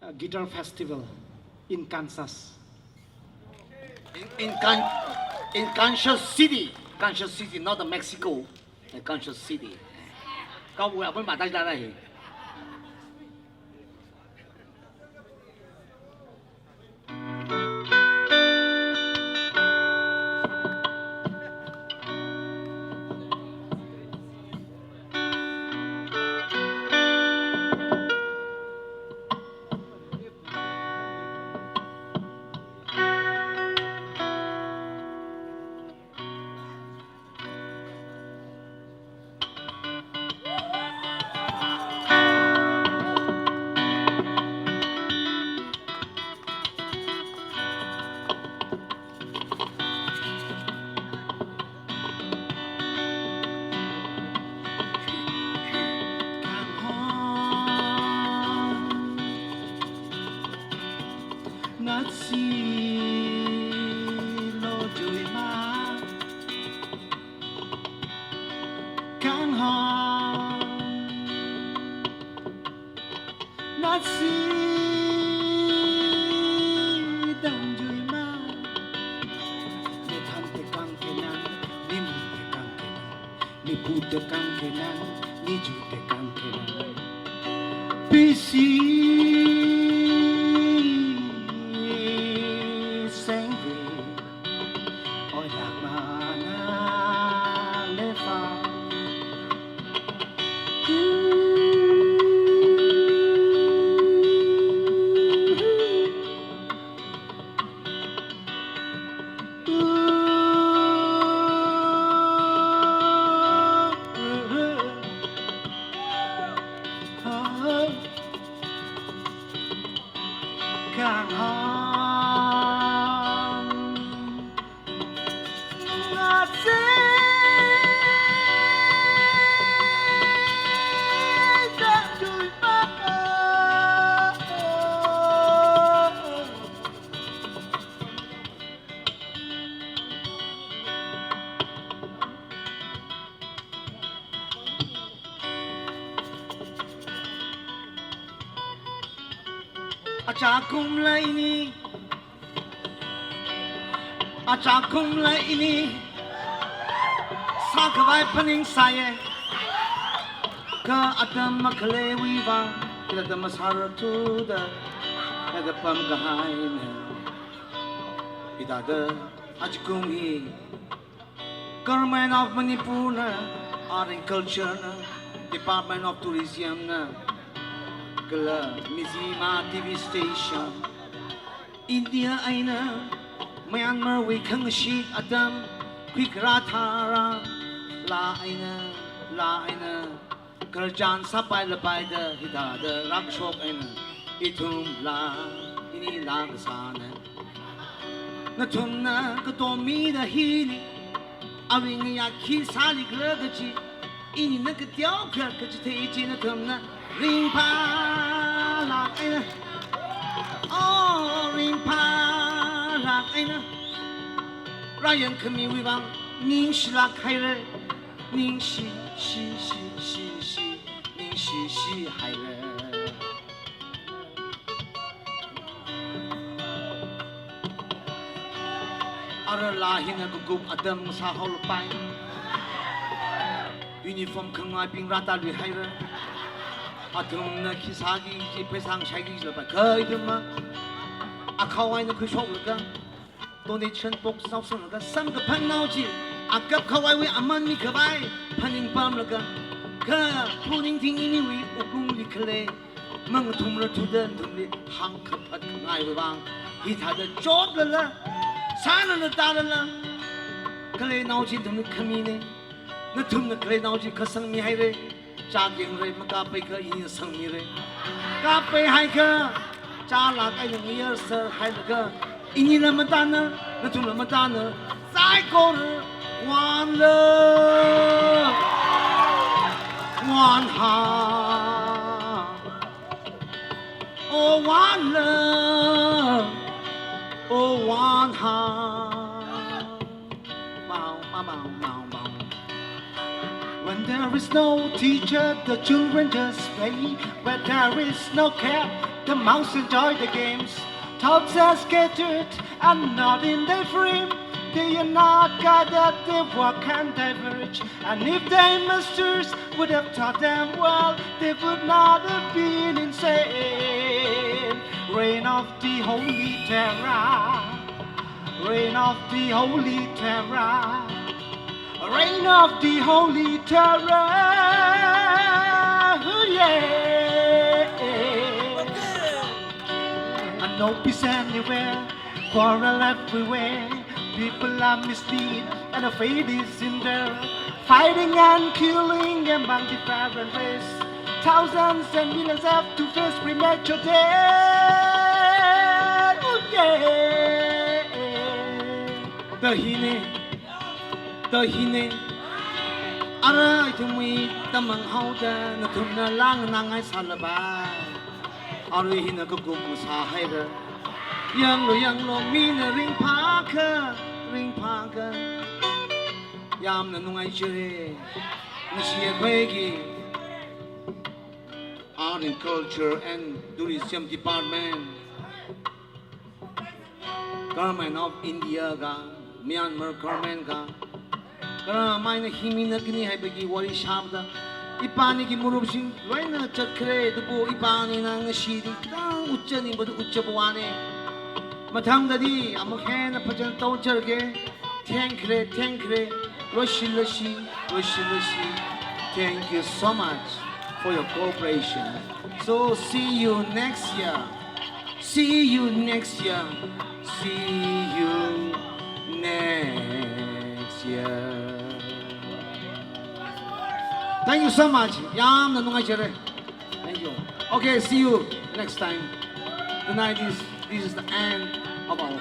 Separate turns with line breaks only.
guitar festival in Kansas.
In Kan in Kansas City, not the Mexico, Kansas City. Có buổi ở bên bản tay ra đây.
Not see lo chui ma can hong not see dan chui ma ni tham te kang ke nan ni mu te kang ke nan ni pu te kang ke nan ni ju te kang ke nan busy càng hòn ngạt dễ đang đôi mắt Acakum la ini Acakum la ini Sakawai pening saya Ka atam makale wiwa Kita temas haratu da Kada pam gahaina Kita da acakum hi Government of Manipur na Art and Culture na Department of Tourism na Kala Mizima TV station India aina Myanmar we kang shi adam quick ratara la aina Kerjaan sampai lepai da hida da rakshop aina itum la ini la kesana Natum na katomi da hili Awing ya kisali gergaji Ini na ketiao kergaji teji na tum na Ring pa lạc anh oh ring pa lạc anh Ryan kami wibang ning shi lạc hai re ning shi ning shi hai re Ara lahin na gugup adam sa hol pai Uniform kangai ping rata lui hai re Atum na kisagi ji pesang shagi ji ba kai de ma a khawai na khu shok ga to ni chen pok sau sun ga sam ga pan nau ji a kap khawai we aman mi khabai paning pam la ga ka puning ting ini wi u kung li khle mang thum ra thu den thum li hang khap phat ngai we bang hi tha da chot la la sa na ta la khle nau ji thum ni khami ne na thum na khle nau ji khasang mi hai re cha kieng re ma ka pe ka yin sang mi re ka pe hai ka cha la ka yin ye sir hai la ka ini la ma ta na tu la ma ta na sai ko re wan le wan ha oh wan le oh wan ha bao bao bao bao When there is no teacher, the children just play. Where there is no care,
The mouse enjoy the games. Thoughts are scattered and not in their frame. They are not gathered, they walk and diverge. And if they masters would have taught them well, they would not have been insane. Reign of the holy terror, reign of the holy terror, reign of the holy terror. Yeah. And no peace anywhere, quarrel everywhere. People are misled and the fate is in there. Fighting and killing among different race. Thousands and millions have to face premature death. Oh, yeah.
Dahine, dahine. Aray tumi tamang hauda na tumna lang nangai salaba. Aray hina kagum masahayra. Yang lo mina ring paka, ring paka. Yam na nungai chere, na siya kwegi. Art and Culture and Tourism Department. Government of India ga, Myanmar government ga. Kara may na himina kini hay bagi wari shabda. Ipani ki murubsing loy na chakre dupo ipani na ngashidi tang ucha ni bodu ucha buwane. Mathamdadi amuk hen na pajan tawjarge. Thankre Roshi. Thank you so much for your cooperation. So see you next year. See you next year. See you next year. Thank you so much. Yam na nungai chere. Thank you. Okay, see you next time. Tonight this is the end of our